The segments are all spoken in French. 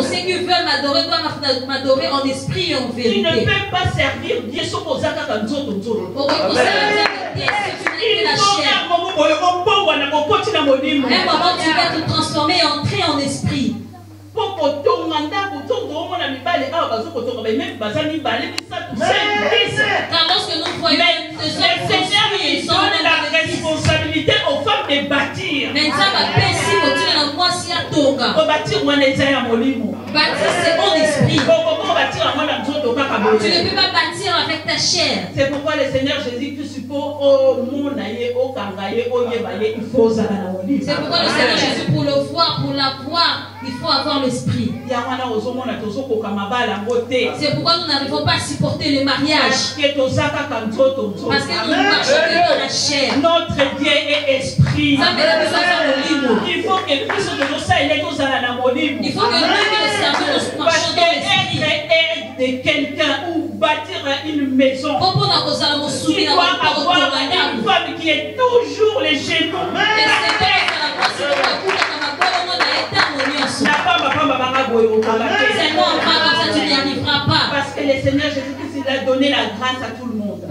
Ceux qui veulent m'adorer doivent m'adorer en esprit et en vérité. Tu ne peux pas servir Dieu sans que tu aies la un moment tu vas te transformer et entrer en esprit. Car lorsque nous voyons le Seigneur, il donne la responsabilité aux femmes de bâtir. Bâtir, c'est en esprit. Tu ne peux pas bâtir avec ta chair. C'est pourquoi le Seigneur Jésus Christ C'est pourquoi le Seigneur Jésus, pour le voir, pour l'avoir, il faut avoir l'esprit. C'est pourquoi nous n'arrivons pas à supporter le mariage. Parce que nous ne marchons que dans la chair. Notre Dieu est esprit. Il faut que il faut que nous marchions dans l'esprit. De quelqu'un ou bâtir une maison, tu dois avoir une femme qui est toujours les genoux. Parce que le Seigneur Jésus-Christ a donné la grâce à tout le monde.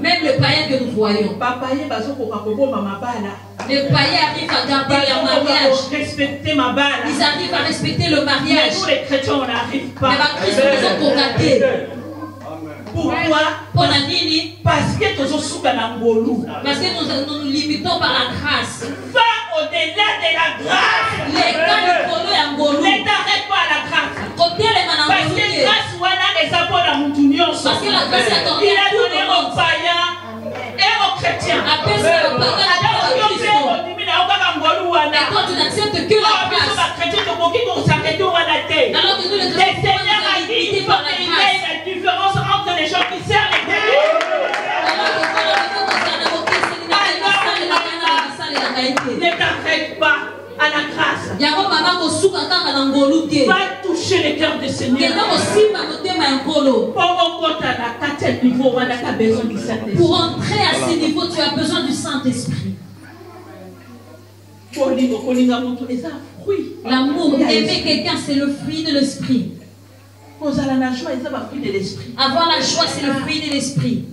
Même le païen que nous voyons. Les païens arrivent à garder leur mariage. Ils arrivent à respecter le mariage. Mais nous les chrétiens, on n'arrive pas. Pourquoi? Parce que nous nous limitons par la grâce. Va au-delà de la grâce. Ne t'arrête pas à la grâce. Parce que grâce, il a donné aux païens et aux chrétiens. Quand tu n'acceptes que la grâce, alors que nous le Seigneur a dit qu'il faut qu'il y ait la différence entre les gens qui servent les dieux. Ne t'arrête pas à la grâce. Va toucher le cœur du Seigneur. Pour entrer à ce niveau, tu as besoin du Saint-Esprit. L'amour, aimer quelqu'un, c'est le fruit de l'esprit. Avoir la joie, c'est le fruit de l'esprit.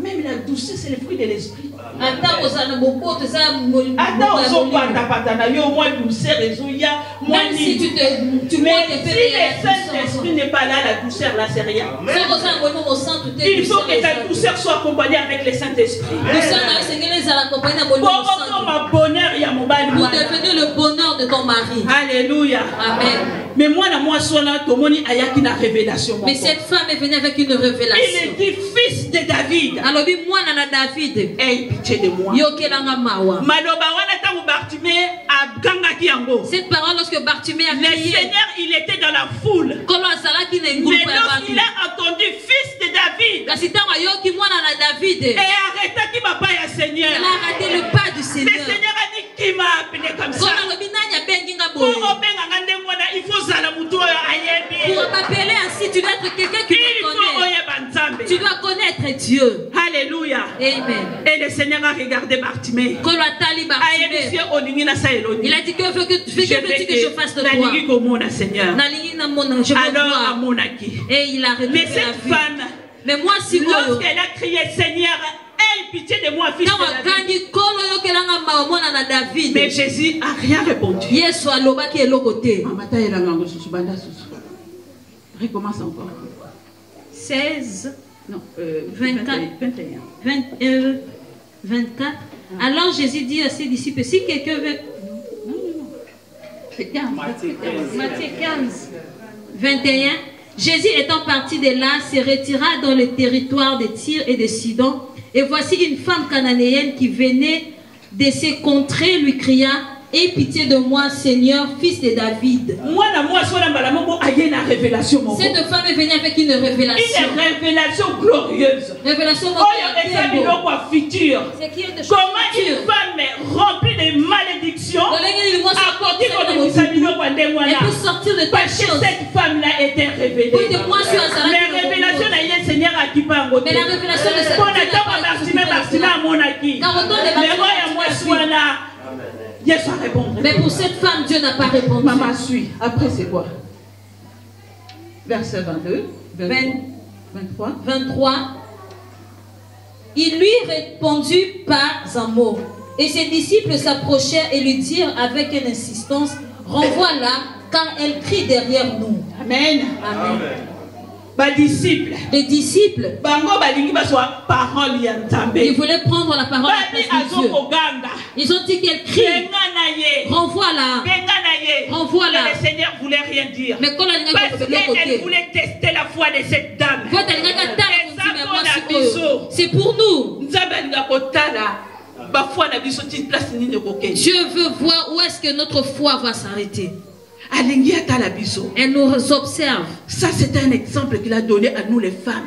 Même la douceur, c'est le fruit de l'esprit. Même si tu mais si le Saint-Esprit n'est pas là, la douceur là, c'est rien. Il faut que ta douceur soit accompagnée avec le Saint-Esprit. Pour devenir le bonheur de ton mari. Alléluia. Amen. Mais moi, révélation. Mais cette femme est venue avec une révélation. Il est dit fils de David. Alors, moi, Nana David. Aie pitié de moi. Cette parole, lorsque Bartimée a crié, le Seigneur, il était dans la foule. Mais lorsqu'il a entendu fils de David, et arrêta qui m'a pas ya Seigneur. Elle a arrêté le pas du Seigneur. Le Seigneur a dit qui m'a appelé comme ça. Pour m'appeler ainsi, tu dois être quelqu'un qui me connaît. Tu dois connaître Dieu. Alléluia. Amen. Et le Seigneur a regardé Bartimée. Il a dit que veux-tu que je fasse de toi? Alors, et il a révélé mais cette femme, mais moi, si lorsqu'elle a crié Seigneur, aie pitié de moi, fils de David. Mais Jésus n'a rien répondu. Recommence encore. 16, non, 24. 24. Alors Jésus dit à ses disciples, si quelqu'un veut... Matthieu 15. 21. Jésus étant parti de là, se retira dans le territoire de Tyr et de Sidon. Et voici une femme cananéenne qui venait de ces contrées lui cria, aie pitié de moi, Seigneur, fils de David. Cette femme est venue avec une révélation. Une révélation glorieuse. Révélation Comment une femme remplie de malédictions a peut sortir de ta chose. Parce que cette femme-là était révélée. Mais révélation de Seigneur a qui pas. Mais la révélation de Yesu a répondu. Mais pour cette femme, Dieu n'a pas répondu. Maman suit. Après, c'est quoi? Verset 22, 23. Il lui répondit pas un mot. Et ses disciples s'approchèrent et lui dirent avec une insistance, renvoie-la, car elle crie derrière nous. Amen. Amen. Les disciples, ils voulaient prendre la parole à Dieu. Ils ont dit qu'elle crie, renvoie-la, renvoie-la. Le Seigneur ne voulait rien dire. Parce qu'elle voulait tester la foi de cette dame. C'est pour nous. Dieu veut voir où est-ce que notre foi va s'arrêter. Elle nous observe. Ça, c'est un exemple qu'il a donné à nous les femmes.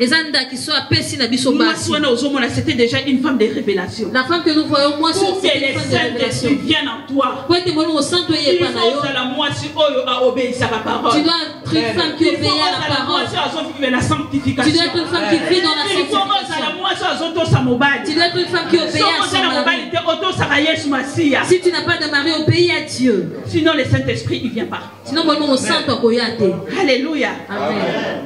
C'était déjà une femme de révélation. La femme que nous voyons, moi, pour que les Saint-Esprit viennent en toi, il faut tu dois être une femme qui obéit à la parole. Tu dois être une femme qui vit dans la sanctification. Tu dois être une femme qui obéit à son mari. Si tu n'as pas de mari, obéis à Dieu. Sinon le Saint-Esprit il vient pas. Sinon on sent. Alléluia. Amen.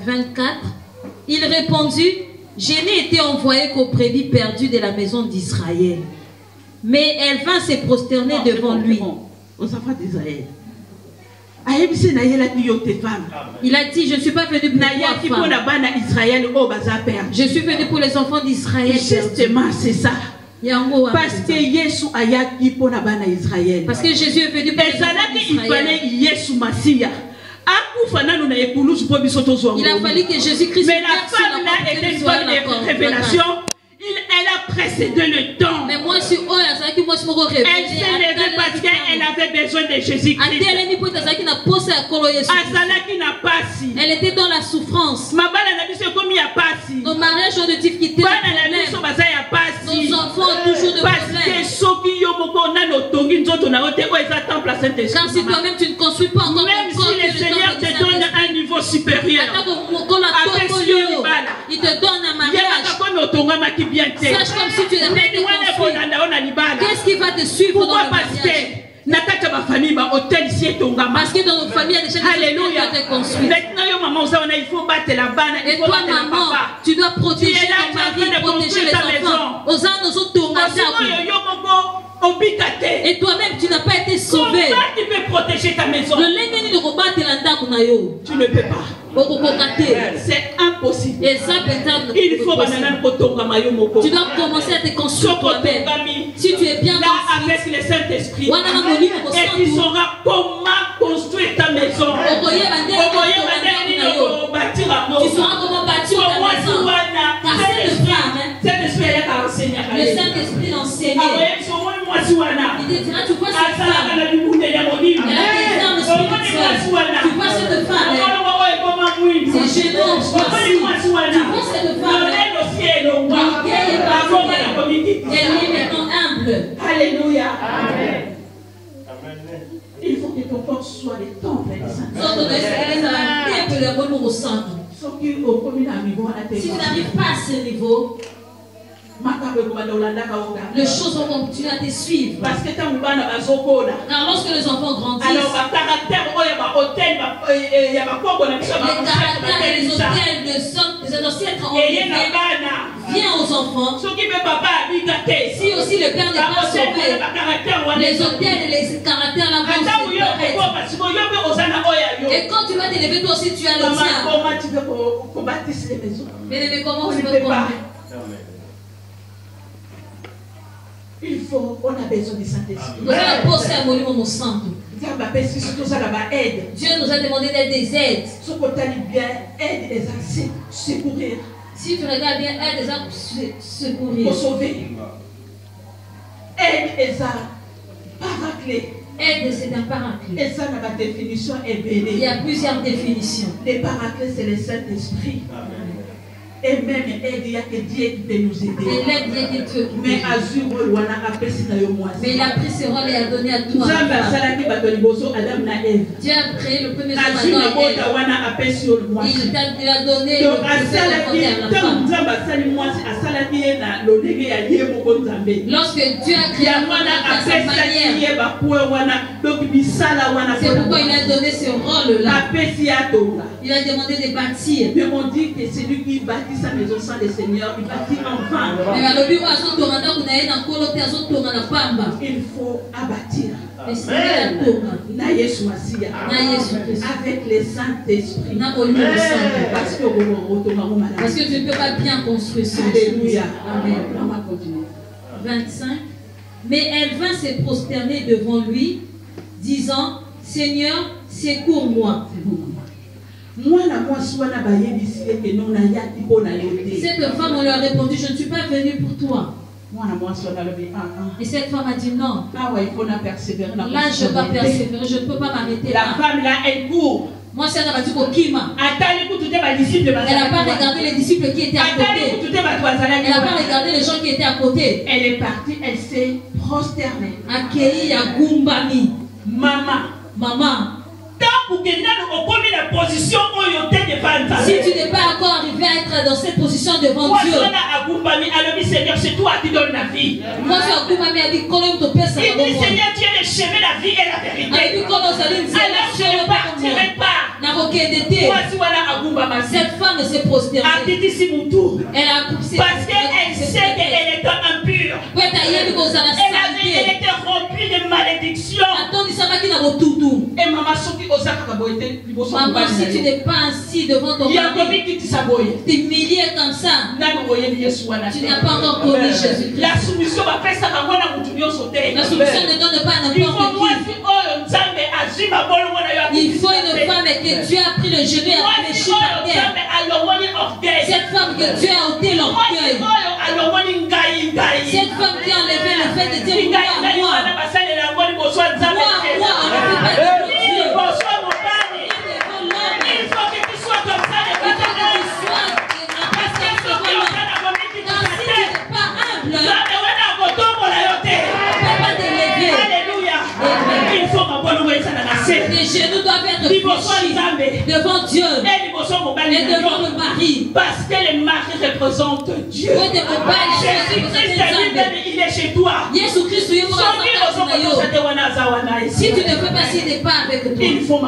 24. Il répondit, je n'ai été envoyé qu'aux brebis perdues de la maison d'Israël. Mais elle vint se prosterner devant lui. Aux enfants d'Israël. Il a dit, je ne suis pas venu pour toi, femme. Je suis venu pour les enfants d'Israël. Justement, c'est ça. Parce que Jésus Parce que Jésus est venu pour les enfants d'Israël. Il a fallu que Jésus-Christ. Mais la femme là était une femme de révélation. Elle a précédé le temps. Mais moi, elle s'est levée parce qu'elle avait besoin de Jésus-Christ. Elle était dans la souffrance. Nos mariages ont de difficultés. Nos enfants ont toujours de problèmes. Car si toi-même tu ne construis pas encore, même si le Seigneur te donne un niveau supérieur, il te donne un mariage. Sache comme si tu n'avais pas été construit. Qu'est-ce qui va te suivre dans le mariage? Parce que dans nos familles, il y a déjà des choses qui ont été construites. Il faut battre la banne. Et toi, maman, tu dois protéger ton mari, protéger les enfants. Aux uns, nous autres, et toi-même, tu n'as pas été sauvé. Comment tu peux protéger ta maison? Tu ne peux pas. C'est impossible. Et ça, il faut que tu dois commencer à te construire toi-même. Si tu es bien là avec le Saint-Esprit, et tu sauras comment construire ta maison. Tu sauras comment bâtir ta maison. Car c'est le femme. Le Saint-Esprit l'enseignait. Il te dira, tu vois cette femme. Elle a des armes spirituelles. Tu vois cette femme. C'est gênant. Tu vois cette femme. Elle est maintenant humble. Alléluia. Amen. Il faut que ton corps soit le temple du Saint-Esprit. Si tu n'arrives pas à ce niveau, les choses vont continuer à te suivre. Car lorsque les enfants grandissent, les caractères et les hôtels des anciens viens aux enfants. Si aussi le père n'est pas sauvé, les hôtels et les caractères là vont se. Et quand tu vas t'élever, toi aussi tu as le tien. Comment tu veux qu'on bâtisse les maisons? Mais comment tu veux pas? Il faut, on a besoin du Saint-Esprit. Dieu nous a demandé d'être des aides. Secourir. Si tu regardes bien, aide les à secourir. Pour sauver. Aide les à paracler. Aide, c'est un paraclet. Et ça, la définition est belle. Il y a plusieurs définitions. Les paraclets, c'est le Saint-Esprit. Et même il y a que Dieu qui peut nous aider. Et l'aide Dieu qui te mais il a pris ce rôle et a donné à toi. Dieu a créé le premier homme Adam et Ève. Il a donné le premier à la femme. Lorsque Dieu a créé la femme à sa manière, c'est pourquoi il a donné ce rôle-là. Il a demandé de bâtir. Mais on dit que celui qui bâtit sa maison sans le Seigneur, il bâtit en vain. Il faut abattir. Avec le Saint-Esprit. Parce que tu ne peux pas bien construire ça. Alléluia. Amen. 25. Mais elle vint se prosterner devant lui, disant, Seigneur, secours-moi. Cette femme, on lui a répondu, je ne suis pas venue pour toi. Et cette femme a dit non. Là, je ne vais pas persévérer, je ne peux pas m'arrêter. La femme là, elle court. Moi, c'est un Kima. Elle n'a pas regardé les disciples qui étaient à côté. Elle n'a pas regardé les gens qui étaient à côté. Elle est partie, elle s'est prosternée. Accueillie à Gumbami. Maman. Si tu n'es pas encore arrivé à être dans cette position devant Dieu, Seigneur, c'est toi qui donnes la vie. Moi, c'est Gumbami a dit, il dit, Seigneur, tu es le chemin, la vie et la vérité. Alors je ne partirai pas. Cette femme s'est prosternée. Elle a coupé. Parce qu'elle sait qu'elle est impure. Elle était remplie de malédiction. Et maman, si tu n'es pas assis devant ton mari, t'humilier comme ça, tu n'as pas encore connu Jésus-Christ. La soumission ne donne pas n'importe qui. Il faut une femme que Dieu a pris le genou et a fléchi par terre. Cette femme que Dieu a ôté l'orgueil. Cette femme qui a enlevé le fait de dire moi, on ne peut pas dire Dieu. Il faut que tu sois comme ça. Les genoux doivent être fléchis devant Dieu et devant le mari. Parce que le mari représente Dieu. Jésus-Christ, il est chez toi. Si tu ne peux pas, s'il n'est pas avec toi, il faut les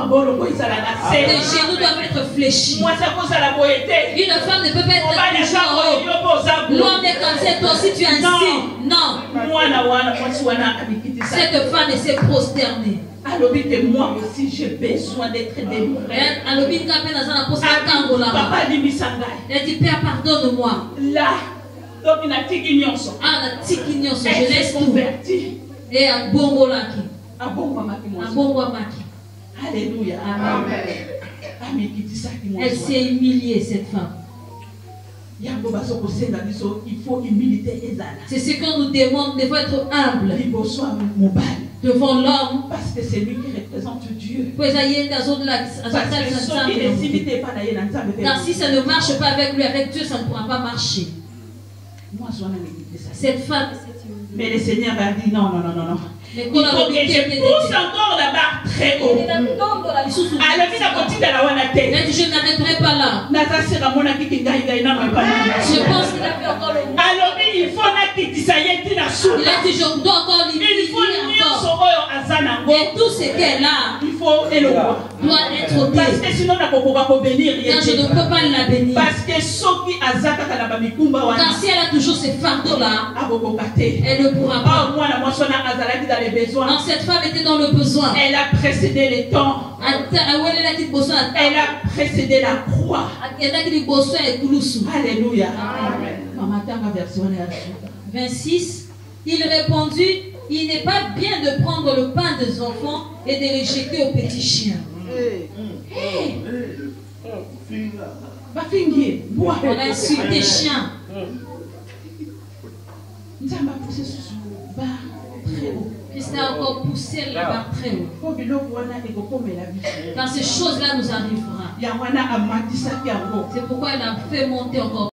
genoux doivent être fléchis. Une femme ne peut pas être toujours en haut. L'homme est comme ça, toi aussi tu es ainsi. Non. Cette femme s'est prosternée. Moi aussi j'ai besoin d'être délivré. Papa elle dit, Père, pardonne-moi. Là, donc il a je laisse tout. Et à Bongolaki. Alléluia. Amen. Elle s'est humiliée, cette femme. Il faut humilité. C'est ce qu'on nous demande, nous devons être humbles devant l'homme. Parce que c'est lui qui représente Dieu. Car si ça ne marche pas avec lui, avec Dieu, ça ne pourra pas marcher. Cette femme. Mais le Seigneur a dit non. Il faut que je pousse encore la barre très haut. Je n'arrêterai pas là. Je pense qu'il a fait encore le mot. Alors il faut il a dit je dois encore l'humilier encore. Et tout ce qu'elle a, il faut doit être ôté. Parce que sinon je ne peux pas la bénir. Parce que car si elle a toujours ces fardeaux là, elle ne pourra pas. Cette femme était dans le besoin. Elle a précédé les temps. Elle a précédé la croix. Alléluia. Amen. 26. Il répondit, il n'est pas bien de prendre le pain des enfants et de les jeter aux petits chiens. On a insulté les chiens. Christ a encore poussé la barre très haut. Quand ces choses-là nous arriveront, c'est pourquoi elle a fait monter encore.